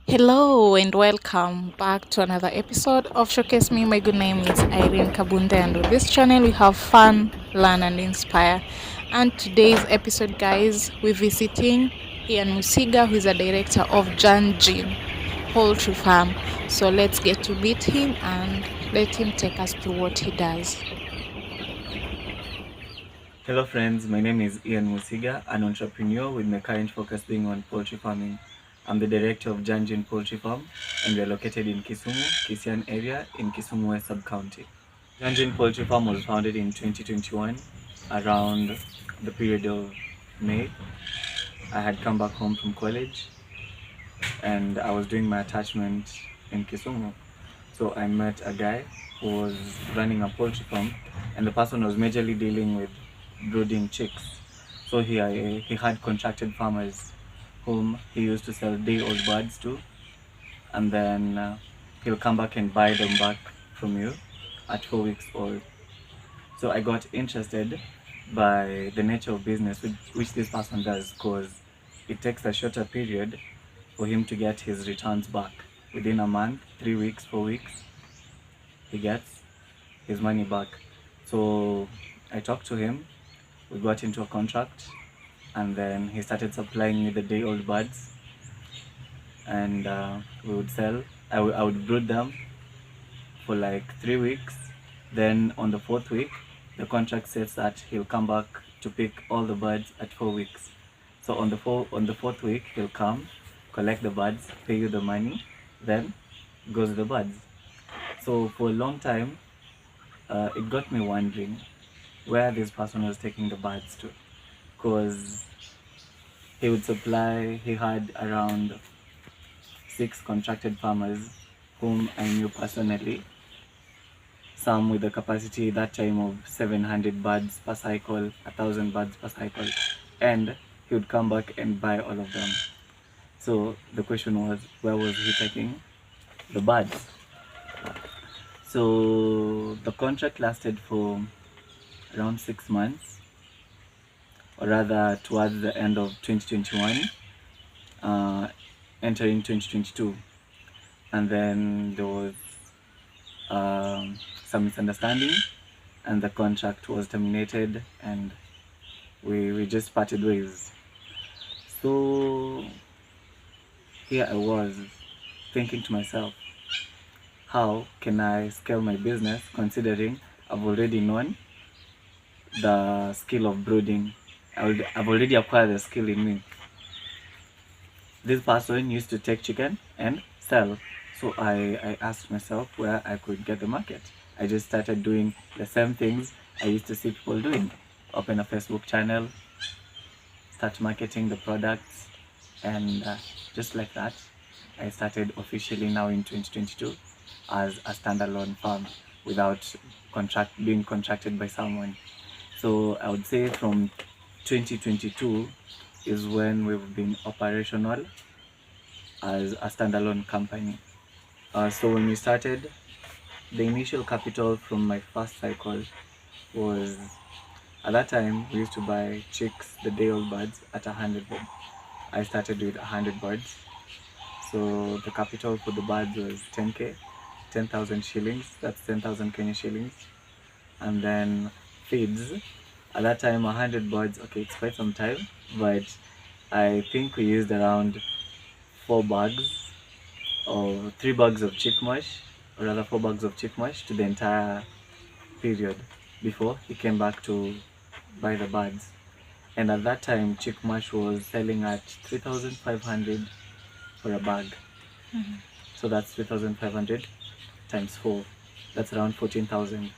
Hello and welcome back to another episode of Showcase Me. My good name is Irene Kabunde, and with this channel we have fun, learn, and inspire. And today's episode, guys, we're visiting Ian Musiga, who is a director of Janjin Poultry Farm. So let's get to meet him and let him take us through what he does. Hello friends, my name is Ian Musiga, an entrepreneur with my current focus being on poultry farming. I'm the director of Janjin Poultry Farm and we are located in Kisumu, Kisian area in Kisumu West Sub-County. Janjin Poultry Farm was founded in 2021 around the period of May. I had come back home from college and I was doing my attachment in Kisumu. So I met a guy who was running a poultry farm and the person was majorly dealing with brooding chicks. So he had contracted farmers whom he used to sell day-old birds to, and then he'll come back and buy them back from you at 4 weeks old. So I got interested by the nature of business which this person does, because it takes a shorter period for him to get his returns back. Within a month, 3 weeks, 4 weeks, he gets his money back. So I talked to him, we got into a contract, and then he started supplying me the day-old birds, and we would sell. I would brood them for like 3 weeks. Then on the fourth week, the contract says that he'll come back to pick all the birds at 4 weeks. So on the fourth week, he'll come, collect the birds, pay you the money, then goes the birds. So for a long time, it got me wondering where this person was taking the birds to, because he had around 6 contracted farmers whom I knew personally, some with the capacity that time of 700 birds per cycle, 1,000 birds per cycle, and he would come back and buy all of them. So the question was, where was he taking the birds? So the contract lasted for around 6 months, or rather towards the end of 2021, entering 2022, and then there was some misunderstanding and the contract was terminated and we just parted ways. So here I was thinking to myself, how can I scale my business considering I've already known the skill of brooding. I've already acquired the skill in me. This person used to take chicken and sell. So I asked myself where I could get the market. I just started doing the same things I used to see people doing. Open a Facebook channel, start marketing the products, and just like that, I started officially now in 2022 as a standalone farm without being contracted by someone. So I would say from 2022 is when we've been operational as a standalone company. So when we started, the initial capital from my first cycle was, at that time we used to buy chicks, the day-old birds, at 100 bob. I started with 100 birds. So the capital for the birds was 10k, 10,000 shillings, that's 10,000 Kenya shillings. And then feeds, at that time 100 birds, okay, it's quite some time, but I think we used around 4 bags or 3 bags of chick mash, or rather 4 bags of chick mash to the entire period before he came back to buy the birds. And at that time chick mash was selling at 3,500 for a bag. So that's 3,500 times 4, that's around 14,000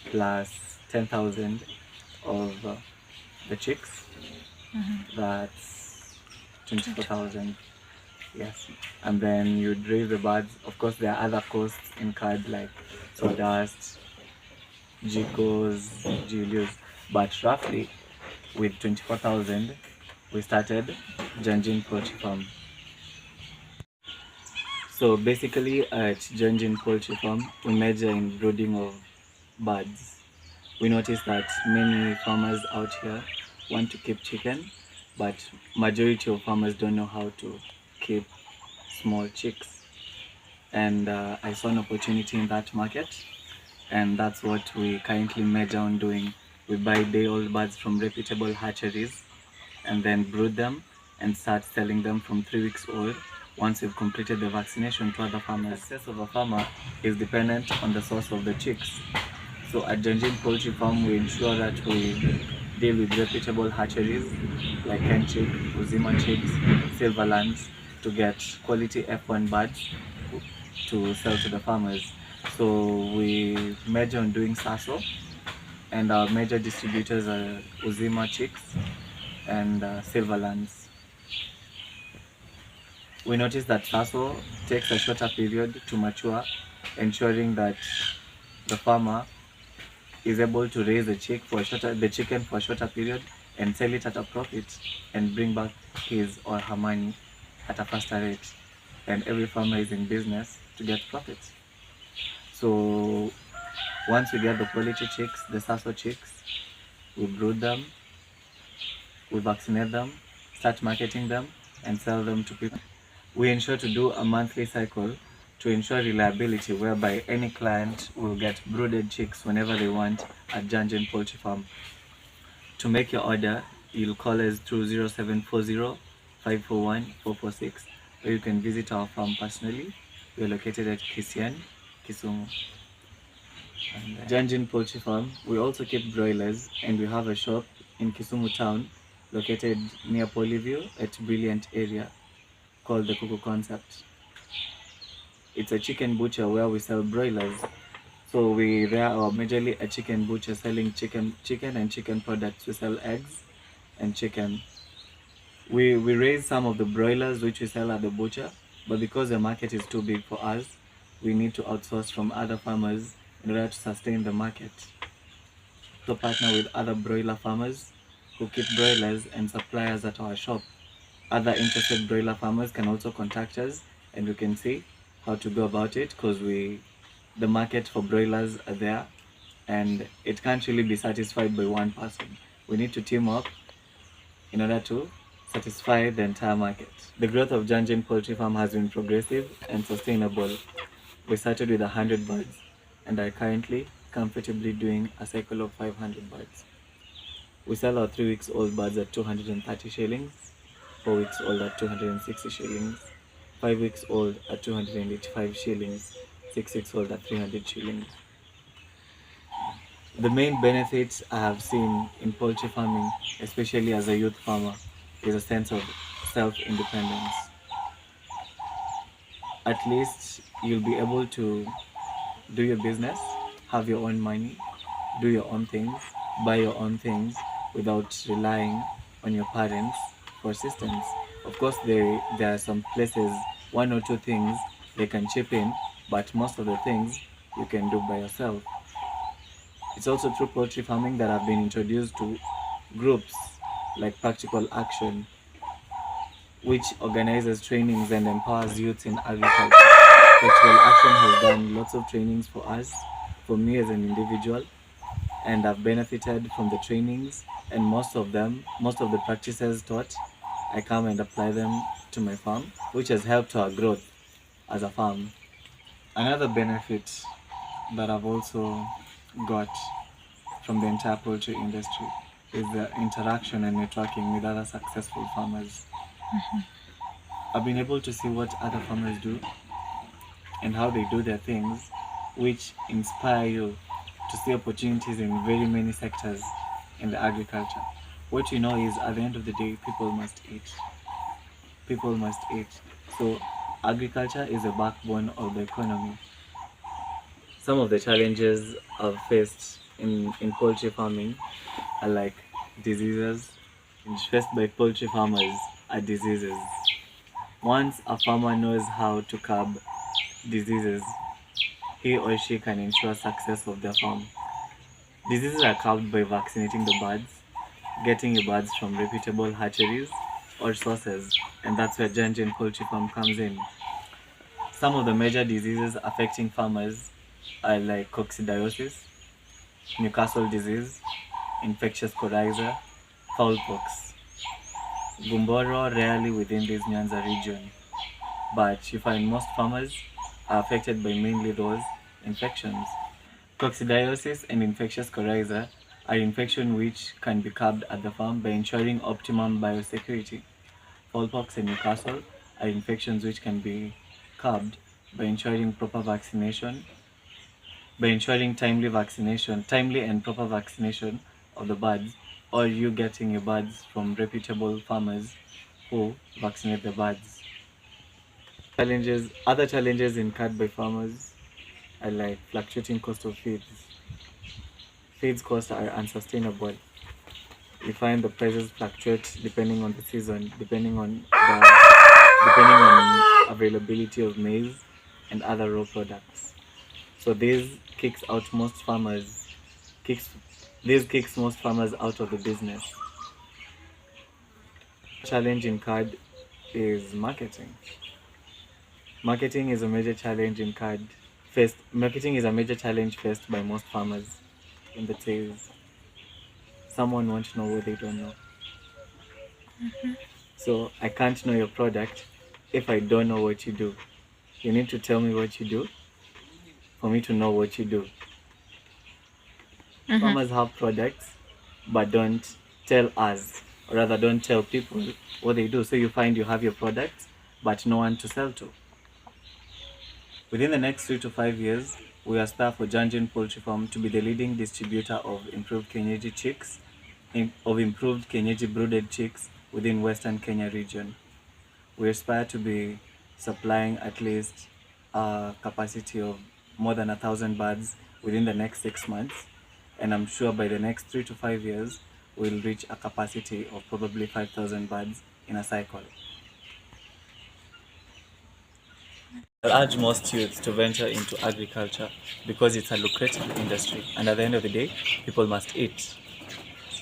plus 10,000 of the chicks, that's 24,000. Yes, and then you'd raise the birds. Of course there are other costs incurred like sawdust, Jicos, Julius, but roughly with 24,000 we started Janjin Poultry Farm. So basically at Janjin Poultry Farm we major in brooding of birds. We noticed that many farmers out here want to keep chicken, but majority of farmers don't know how to keep small chicks, and I saw an opportunity in that market, and that's what we currently major on doing. We buy day-old birds from reputable hatcheries and then brood them and start selling them from 3 weeks old once we've completed the vaccination to other farmers. The success of a farmer is dependent on the source of the chicks. So at Janjin Poultry Farm, we ensure that we deal with reputable hatcheries like Hen Chick, Uzima Chicks, Silverlands to get quality F1 birds to sell to the farmers. So we major on doing Saso, and our major distributors are Uzima Chicks and Silverlands. We noticed that Saso takes a shorter period to mature, ensuring that the farmer is able to raise the chicken for a shorter period and sell it at a profit and bring back his or her money at a faster rate. And every farmer is in business to get profits. So once we get the quality chicks, the Saso chicks, we brood them, we vaccinate them, start marketing them, and sell them to people. We ensure to do a monthly cycle to ensure reliability, whereby any client will get brooded chicks whenever they want at Janjin Poultry Farm. To make your order, you'll call us through 0740 541 446, or you can visit our farm personally. We are located at Kisien, Kisumu. Janjin Poultry Farm, we also keep broilers, and we have a shop in Kisumu town located near Polyview at Brilliant area called the Kuku Concept. It's a chicken butcher where we sell broilers. So we are majorly a chicken butcher selling chicken and chicken products. We sell eggs and chicken. We raise some of the broilers which we sell at the butcher, but because the market is too big for us, we need to outsource from other farmers in order to sustain the market. So partner with other broiler farmers who keep broilers and suppliers at our shop. Other interested broiler farmers can also contact us, and we can see how to go about it, because the market for broilers are there, and it can't really be satisfied by one person. We need to team up in order to satisfy the entire market. The growth of Janjin Poultry Farm has been progressive and sustainable. We started with 100 birds and are currently comfortably doing a cycle of 500 birds. We sell our 3 weeks old birds at 230 shillings, 4 weeks old at 260 shillings, 5 weeks old at 285 shillings, 6 weeks old at 300 shillings. The main benefits I have seen in poultry farming, especially as a youth farmer, is a sense of self-independence. At least you'll be able to do your business, have your own money, do your own things, buy your own things without relying on your parents for assistance. Of course, there are some places, one or two things they can chip in, but most of the things you can do by yourself. It's also through poultry farming that I've been introduced to groups like Practical Action, which organizes trainings and empowers youths in agriculture. Practical Action has done lots of trainings for us, for me as an individual, and I've benefited from the trainings, and most of the practices taught, I come and apply them to my farm, which has helped our growth as a farm. Another benefit that I've also got from the entire poultry industry is the interaction and networking with other successful farmers. I've been able to see what other farmers do and how they do their things, which inspire you to see opportunities in very many sectors in the agriculture. What you know is, at the end of the day, people must eat. People must eat. So agriculture is a backbone of the economy. Some of the challenges I've faced in poultry farming are like diseases faced by poultry farmers are diseases. Once a farmer knows how to curb diseases, he or she can ensure success of their farm. Diseases are curbed by vaccinating the birds, getting your birds from reputable hatcheries or sources, and that's where Janjin Poultry Farm comes in. Some of the major diseases affecting farmers are like coccidiosis, Newcastle disease, infectious coryza, fowl pox. Gumboro rarely within this Nyanza region. but you find most farmers are affected by mainly those infections. Coccidiosis and infectious coryza are infections which can be curbed at the farm by ensuring optimum biosecurity. Smallpox and Newcastle are infections which can be curbed by ensuring timely and proper vaccination of the birds, or you getting your birds from reputable farmers who vaccinate the birds. Other challenges incurred by farmers are like fluctuating cost of feeds. Feeds costs are unsustainable. You find the prices fluctuate depending on the season, depending on availability of maize and other raw products. So kicks kicks most farmers out of the business. Challenge in card is marketing. Marketing is a major challenge in card Marketing is a major challenge faced by most farmers in the sales. Someone wants to know what they don't know. So I can't know your product if I don't know what you do. You need to tell me what you do for me to know what you do. Farmers have products but don't tell us, or rather don't tell people what they do. So you find you have your products but no one to sell to. Within the next 3 to 5 years, we aspire for Janjin Poultry Farm to be the leading distributor of improved Kienyeji brooded chicks within Western Kenya region. We aspire to be supplying at least a capacity of more than 1,000 birds within the next 6 months, and I'm sure by the next 3 to 5 years, we'll reach a capacity of probably 5,000 birds in a cycle. I urge most youths to venture into agriculture because it's a lucrative industry, and at the end of the day, people must eat.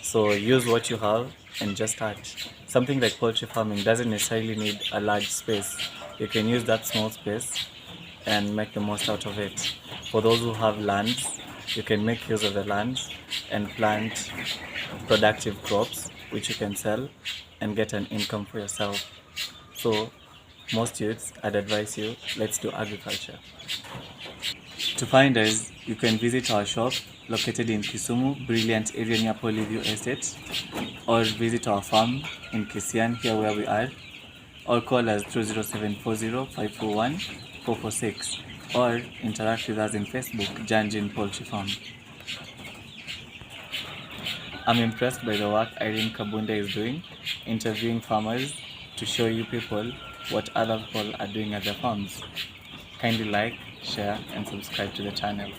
So use what you have and just start. Something like poultry farming doesn't necessarily need a large space. You can use that small space and make the most out of it. For those who have lands, you can make use of the lands and plant productive crops which you can sell and get an income for yourself. So most youths, I'd advise you, let's do agriculture. To find us, you can visit our shop located in Kisumu, brilliant area near Polyview Estate, or visit our farm in Kisian, here where we are, or call us through 0740-541-446, or interact with us in Facebook, Janjin Poultry Farm. I'm impressed by the work Irene Kabunda is doing, interviewing farmers to show you people what other people are doing at their farms. Kindly like, share, and subscribe to the channel.